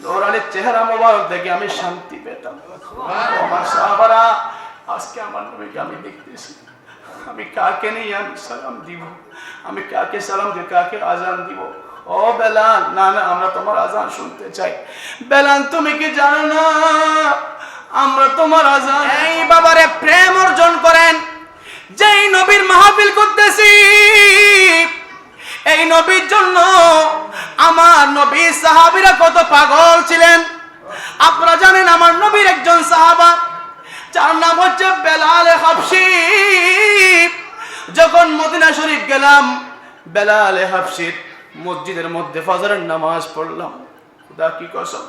নূরানি চেহারা মোবারক দেখে আমি শান্তি পেতাম। আমার সাহাবারা, আজকে আমার নবীকে আমি দেখতেছি, আমি কাকে নিয়ে আমি সালাম দিব, আমি কাকে সালাম দিব, কাকে আজান দিব? ও বেলাল, না না, আমরা তোমার আজান শুনতে চাই। বেলাল, তুমি কি জানো না আমরা তোমার আজান? এই বাবারে, প্রেম অর্জন করেন। যেই নবীর মাহফিল করতেছি, এই নবীর জন্য আমার নবী সাহাবীরা কত পাগল ছিলেন। আপনারা জানেন আমার নবীর একজন সাহাবা, যার নাম হচ্ছে বেলাল হাবশী। যখন মদিনা শরীফ গেলাম, বেলাল হাবশীর মসজিদের মধ্যে ফজরের নামাজ পড়লাম। খোদা কি কসম,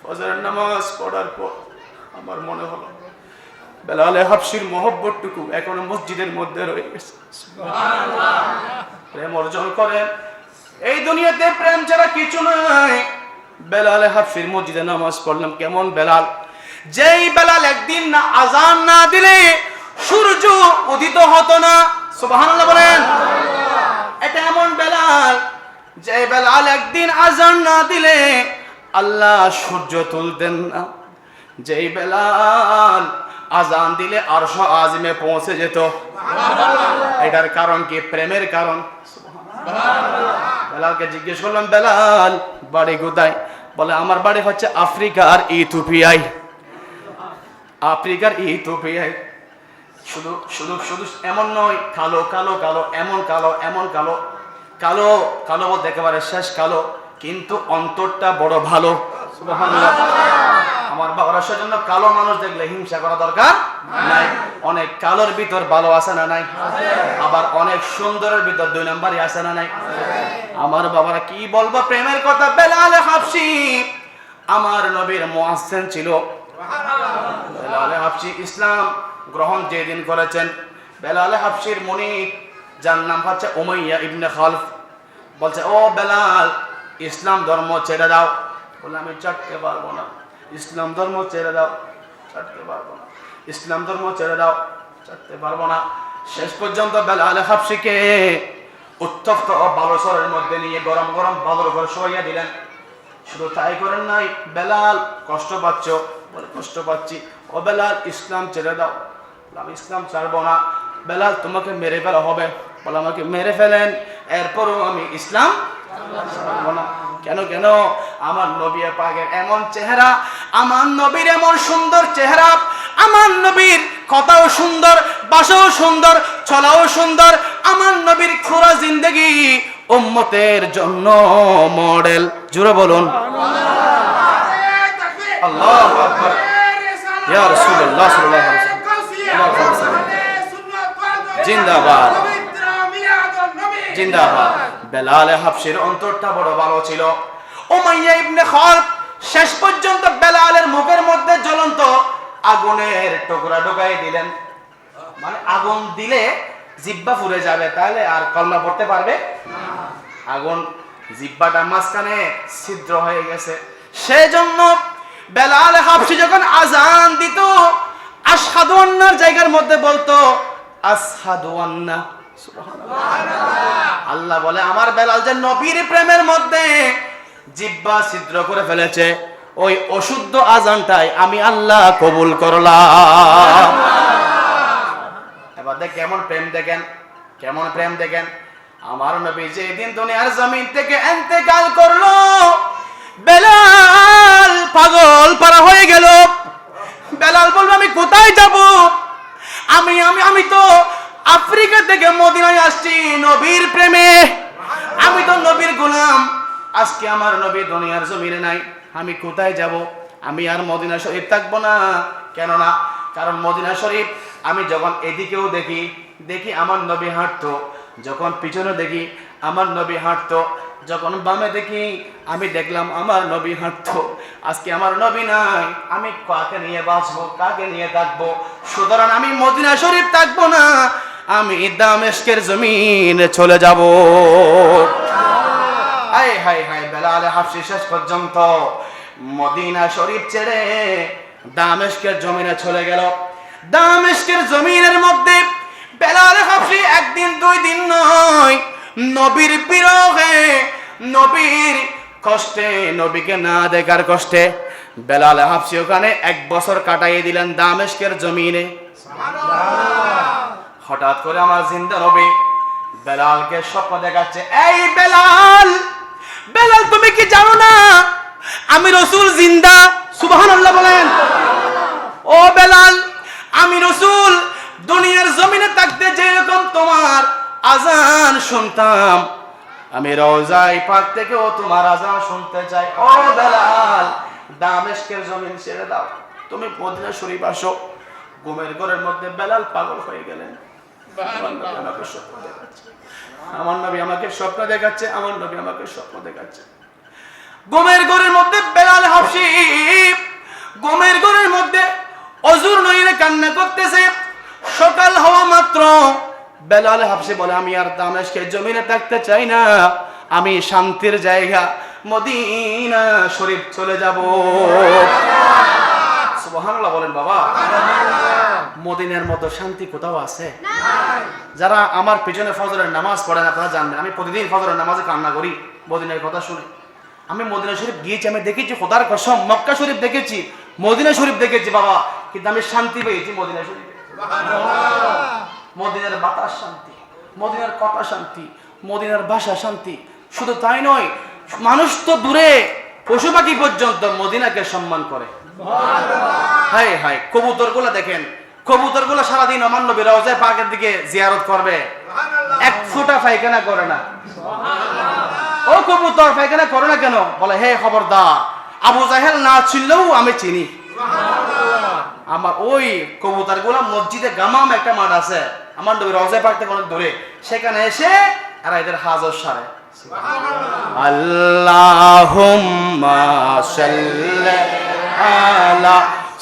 ফজরের নামাজ পড়ার পর আমার মনে হলো বেলাল হাবশীর মহব্বতটুকু এখনো মসজিদের মধ্যে রয়ে গেছে। সুবহানাল্লাহ। প্রেম অর্জন করেন। এই দুনিয়াতে প্রেম ছাড়া কিছু নাই। বেলাল হাবশীর মসজিদে নামাজ পড়লাম। কেমন বেলাল? যেই বেলাল একদিন না আজান না দিলে সূর্য উদিত হতো না। সুবহানাল্লাহ বলেন। এটা এমন বেলাল, যে বেলাল একদিন আজান না দিলে আল্লাহ সূর্য তুলতেন না। যেই বেলাল আজান দিলে আরশ আজিমে পৌঁছে যেত। এটার কারণ কি? প্রেমের কারণ। বেলালকে জিজ্ঞেস করলাম, বেলাল বাড়ি কোথায়? বলে আমার বাড়ি হচ্ছে আফ্রিকার ইথিওপিয়ায়। আফ্রিকার ইথিওপিয়ায়। শুধু শুধু শুধু এমন নয়, কালো কালো কালো, এমন কালো এমন কালো, কালো কালো বলতে একেবারে শেষ কালো, কিন্তু অন্তরটা বড় ভালো। সুবহানাল্লাহ। আমার বাবার সেজন্য কালো মানুষ দেখলে হিংসা করা দরকার নাই। অনেক কালোর ভিতর ভালো আছে না নাই? আবার অনেক সুন্দরের ভিতর দুই নাম্বারই আছে না নাই? আমার বাবারা কি বলবো প্রেমের কথা। বেলাল হাবশী আমার নবীর মুয়াজ্জিন ছিল। বেলাল হাবশী ইসলাম গ্রহণ যেদিন করেছেন, বেলাল হাবশীর মুনির, যার নাম হচ্ছে উমাইয়া ইবনে খালফ, বলছে, ও বেলাল, ইসলাম ধর্ম ছেড়ে দাও। বলে আমি ছাড়তে পারবো না। ইসলাম ধর্ম ছেড়ে দাও, ছাড়তে পারবো না। ইসলাম ধর্ম ছেড়ে দাও, ছাড়তে পারবো না। শেষ পর্যন্ত বেলাল হাবশীকে উত্তপ্ত বালুচরের মধ্যে নিয়ে গরম গরম বালুর ঘরে শোয়াইয়া দিলেন। শুধু তাই করেন নাই, বেলাল কষ্ট পাচ্ছ? বলে কষ্ট পাচ্ছি। ও বেলাল, ইসলাম ছেড়ে দাও। আমি ইসলাম ছাড়বো না। বেলাল, তোমাকে মেরে ফেলা হবে। বলে আমাকে মেরে ফেলেন, এরপরও আমি ইসলাম ছাড়বো না। কেন কেন? আমার নবী পাকের এমন চেহারা, আমার নবীর এমন সুন্দর চেহারা, আমার নবীর কথাও সুন্দর, বাসাও সুন্দর, চলাও সুন্দর। আমার নবীর খোরা জিন্দেগি উম্মতের জন্য মডেল। জোরে বলুন আল্লাহু আকবার। ইয়া রাসূলুল্লাহ সাল্লাল্লাহু আলাইহি ওয়াসাল্লাম জিন্দাবাদ, জিন্দাবাদ। বেলাল হাবশীর অন্তরটা বড় ভালো ছিল। উমাইয়া ইবনে খালফ শেষ পর্যন্ত বেলালের মুখের মধ্যে জ্বলন্ত আগুনের টুকরা ঢোকাই দিলেন। মানে আগুন দিলে জিহ্বা পুড়ে যাবে, তাহলে আর কলমা পড়তে পারবে না। আগুন জিহ্বাটা মাঝখানে ছিদ্র হয়ে গেছে। সেজন্য বেলাল হাবশী যখন আজান দিত, আশহাদু আন্নার জায়গার মধ্যে বলতো আশহাদু আন্না। সুবহানাল্লাহ। আল্লাহ বলে আমার বেলাল যে নবীর প্রেমের মধ্যে জিহ্বা ছিদ্র করে ফেলেছে, ওই অশুদ্ধ আজানটাই আমি আল্লাহ কবুল করলাম। এবার দেখ কেমন প্রেম দেখেন, কেমন প্রেম দেখেন। আমার নবী যেদিন দুনিয়ার জমিন থেকে ইন্তেকাল করলো, বেলাল পাগল পারা হয়ে গেল। বেলাল বলল আমি কোথায় যাব? আমি তো আফ্রিকা থেকে মদিনায় আসছি নবীর প্রেমে। আমি তো নবীর গোলাম। আজকে আমার নবী দুনিয়ার জমিনে নাই, আমি কোথায় যাব? আমি আর মদিনা শরীফ থাকবো না। কেন না? কারণ মদিনা শরীফ আমি যখন এদিকেও দেখি আমার নবী হাঁটতো, যখন পিছনে দেখি আমার নবী হাঁটতো, যখন বামে দেখি আমি দেখলাম আমার নবী হাঁটতো। আজকে আমার নবী নাই, আমি কাকে নিয়ে বাঁচবো, কাকে নিয়ে থাকবো? সুতরাং আমি মদিনা শরীফ থাকবো না, আমি দামেস্কের জমিনে চলে যাব। হায় হায় হায়, বেলাল হাবশী শেষ পর্যন্ত মদিনা শরীফ ছেড়ে দামেস্কের জমিনে চলে গেল। দামেস্কের জমিনের মধ্যে বেলাল হাবশী একদিন দুই দিন নয়, নবীর বিরহে, নবীর কষ্টে, নবীকে না দেখার কষ্টে বেলাল হাবশী ওখানে 1 বছর কাটাইয়ে দিলেন দামেস্কের জমিনে। হঠাৎ করে আমার জিন্দা নবী বেলালকে স্বপ্ন দেখাচ্ছে, এই বেলাল, বেলাল তুমি কি জানো না আমি রাসূল জিন্দা? সুবহানাল্লাহ বলেন। ও বেলাল, আমি রাসূল দুনিয়ার জমিনে থাকতে যেরকম তোমার আজান শুনতাম, আমি রওজায়ে পাক থেকেও তোমার আজান শুনতে চাই। ও বেলাল, দামেস্কের জমিন ছেড়ে দাও, তুমি মদিনা শরীফ আসো। ঘুমের ঘরের মধ্যে বেলাল পাগল হয়ে গেলেন। আমার নবী আমাকে স্বপ্ন দেখাচ্ছে, আমার নবী আমাকে স্বপ্ন দেখাচ্ছে। ঘুমের ঘরের মধ্যে বেলাল হাবশী ঘুমের ঘরের মধ্যে অজুর নইলে কান্না করতেছে। সকাল হওয়া মাত্র বেলাল হাবশী বলে, আমি আর দামেস্কের জমিনে থাকতে চাই না, আমি শান্তির জায়গা মদিনা শরীফ চলে যাব। সুবহানাল্লাহ বলেন বাবা। মদিনার মতো শান্তি কোথাও আছে? যারা আমার পিছনে ফজরের নামাজ পড়েন আপনারা জানবেন, আমি প্রতিদিন ফজরের নামাজে কান্না করি মদিনার কথা শুনে। আমি মদিনা শরীফ গিয়েছি, আমি দেখেছি, খোদার কসম, মক্কা শরীফ দেখেছি, মদিনা শরীফ দেখেছি বাবা, কিন্তু আমি শান্তি পেয়েছি মদিনা শরীফে। মদিনার বাতাস শান্তি, মদিনার কথা শান্তি, মদিনার ভাষা শান্তি। শুধু তাই নয়, মানুষ তো দূরে, পশু পাখি পর্যন্ত মদিনাকে সম্মান করে। হায় হায়, কবুতরগুলো দেখেন, কবুতরগুলো সারাদিন আমার নবী রওজায়ে পাকের দিকে জিয়ারত করবে, 1 ফোঁটা পায়খানা করে না। ও কবুতর, পায়খানা করে না কেন? বলে, হে খবরদার, আবু জাহেল না চিনলেও আমি চিনি। আমার ওই কবুতরগুলো মসজিদে গামাম একটা মাঠ আছে আমার নবী রওজায়ে পাক থেকে অনেক দূরে, সেখানে এসে এরা এদের হাজত সারে। আল্লাহুম্মা সাল্লি আলা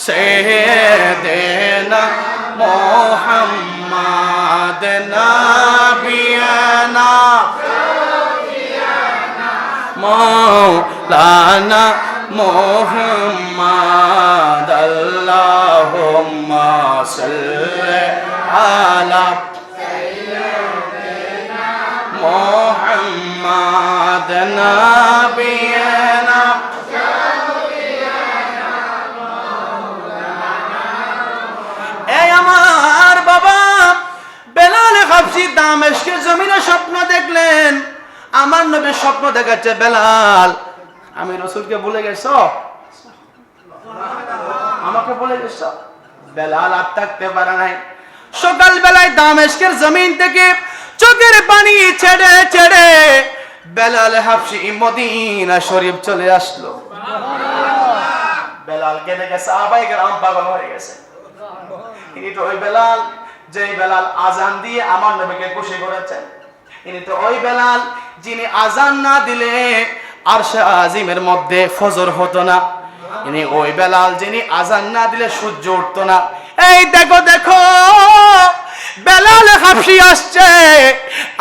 সাইয়্যিদিনা মুহাম্মাদ নাবিয়ানা মাওলানা মুহাম্মাদ। আল্লাহুম্মা সাল্লি আলা সাইয়্যিদিনা মুহাম্মাদ নাবিয়ানা। এই আমার বাবা বেলাল হাবশী দামেস্কের জমিনে স্বপ্ন দেখলেন, আমার নবী স্বপ্ন দেখাচ্ছে, বেলাল আমি রাসূলকে ভুলে গেছো, আমাকে ভুলে গেছো। বেলাল আর থাকতে পারে নাই। সকাল বেলায় দামেস্কের জমিন থেকে চোখের পানি ছেড়ে ছেড়ে বেলাল হাবশী মদিনা শরীফ চলে আসলো। বেলালকে দেখে সাহাবায়ে কেরাম পাগল হয়ে গেছে। ইনি তো ওই বেলাল, যেই বেলাল আজান দিয়ে আমার নবীকে খুশি করেছেন। ইনি তো ওই বেলাল যিনি আজান না দিলে আরশে আজিমের মধ্যে ফজর হতো না। ইনি ওই বেলাল যিনি আজান না দিলে সূর্য উঠতো না। এই দেখো দেখো, বেলাল হাবশী আসছে,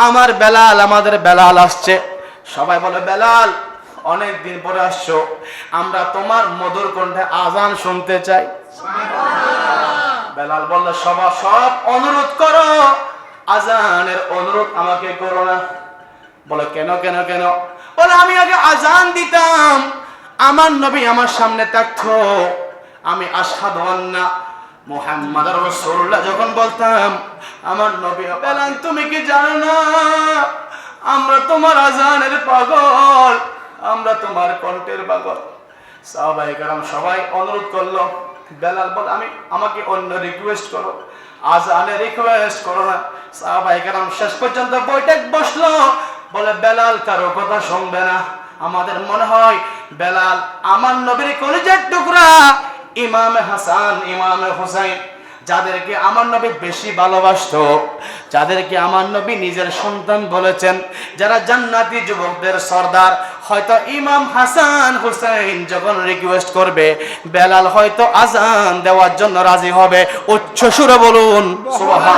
আমার বেলাল, আমাদের বেলাল আসছে। সবাই বলে, বেলাল অনেক দিন পরে আসছো, আমরা তোমার মধুর কণ্ঠে আজান শুনতে চাই। বেলাল বলল, সব অনুরোধ করো, আজানের অনুরোধ আমাকে করো না। বলে, কেন কেন কেন? বলে, আমি আগে আজান দিতাম, আমার নবী আমার সামনে থাকতো, আমি আশহাদু আন্না মুহাম্মাদুর রাসূলুল্লাহ যখন বলতাম, আমার নবী। বেলাল তুমি কি জানো না আমরা তোমার আজানের পাগল, আমরা তোমার কণ্ঠের পাগল। সাহাবায়ে কেরাম সবাই অনুরোধ করলো। বেলাল বল, আমাকে অন্য রিকোয়েস্ট করো, আজানে রিকোয়েস্ট করো না। সাহাবায়ে কেরাম শেষ পর্যন্ত বৈঠক বসলো। বলে, বেলাল কারো কথা শুনবে না। আমাদের মনে হয় বেলাল আমার নবীর কলিজার টুকরা, ইমামে হাসান, ইমামে হুসাইন, যাদেরকে আমার নবী বেশি ভালোবাসতো, যাদেরকে আমার নবী নিজের সন্তান বলেছেন, যারা জান্নাতি যুবকদের সর্দার, হয়তো ইমাম হাসান হুসাইন যখন রিকোয়েস্ট করবে, বেলাল হয়তো আজান দেওয়ার জন্য রাজি হবে। উচ্চ সুরে বলুন সুবহানাল্লাহ।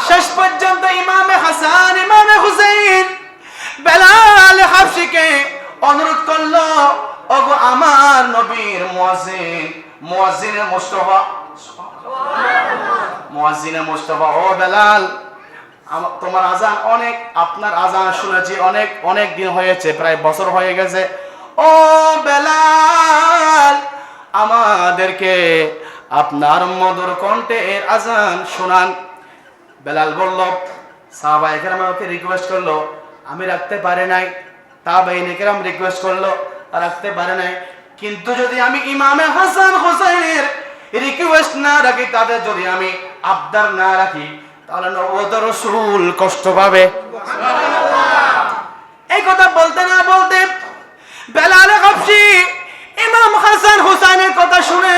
শেষ পর্যন্ত ইমামে হাসান, ইমামে হুসাইন বেলাল হাবশীকে অনুরোধ করলো, ওগো আমার নবীর মুয়াজ্জিন, মুয়াজ্জিনে মুস্তাফা, মুয়াজ্জিনে মুস্তাফা, ও বেলাল তোমার আজান অনেক, আপনার আজান শুনেছি অনেক অনেক দিন হয়েছে, প্রায় বছর হয়ে গেছে। ও বেলাল, আমাদেরকে আপনার মধুর কণ্ঠে এর আজান শোনান। বেলাল বলল, সাহাবায়ে কেরাম আমাকে রিকোয়েস্ট করলো, আমি রাখতে পারি নাই। তাবেঈনে কেরাম রিকোয়েস্ট করলো, রাখতে পারে নাই। কিন্তু যদি আমি ইমামে হাসান হোসেনের রিকোয়েস্ট না রাখি, তাদের যদি আমি আবদার না রাখি, তাহলে নবুয়ত রাসূল কষ্ট পাবে। এই কথা বলতে না বলতে বেলাল হাবশী ইমাম হাসান হোসেনের কথা শুনে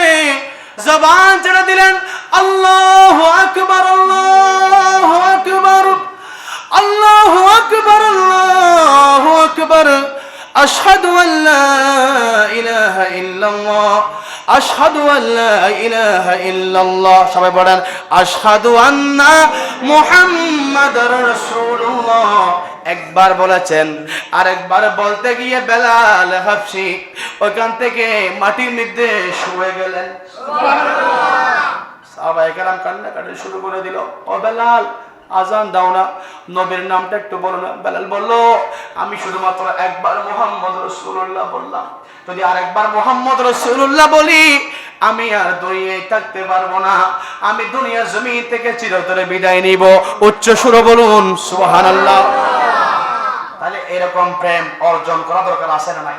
জবান ছেড়ে দিলেন, আল্লাহু আকবার, আল্লাহু আকবার, আল্লাহু আকবার, আল্লাহু আকবার, আশহাদু আল্লা ইলাহা ইল্লাল্লাহ, আশহাদু আল্লা ইলাহা ইল্লাল্লাহ। সবাই বলেন, আশহাদু আন্না মুহাম্মাদুর রাসূলুল্লাহ। একবার বলেছেন, আরেকবার বলতে গিয়ে বেলাল হাবশী ওইখান থেকে মাটির মধ্যে শুয়ে গেলেন। সাহাবায়ে কেরাম কান্নাকাটি শুরু করে দিল, ও বেলাল, আজান দাও না, নবীর নামটা একটু বলো না। বেলাল বলল, আমি শুধুমাত্র একবার মুহাম্মদ রাসূলুল্লাহ বললাম, যদি আরেকবার মুহাম্মদ রাসূলুল্লাহ বলি, আমি আর দুনিয়ায় থাকতে পারবো না, আমি দুনিয়ার জমিন থেকে চিরতরে বিদায় নিব। উচ্চ সুরে বলুন সুবহানাল্লাহ। তাহলে এরকম প্রেম অর্জন করা দরকার আছে না নাই?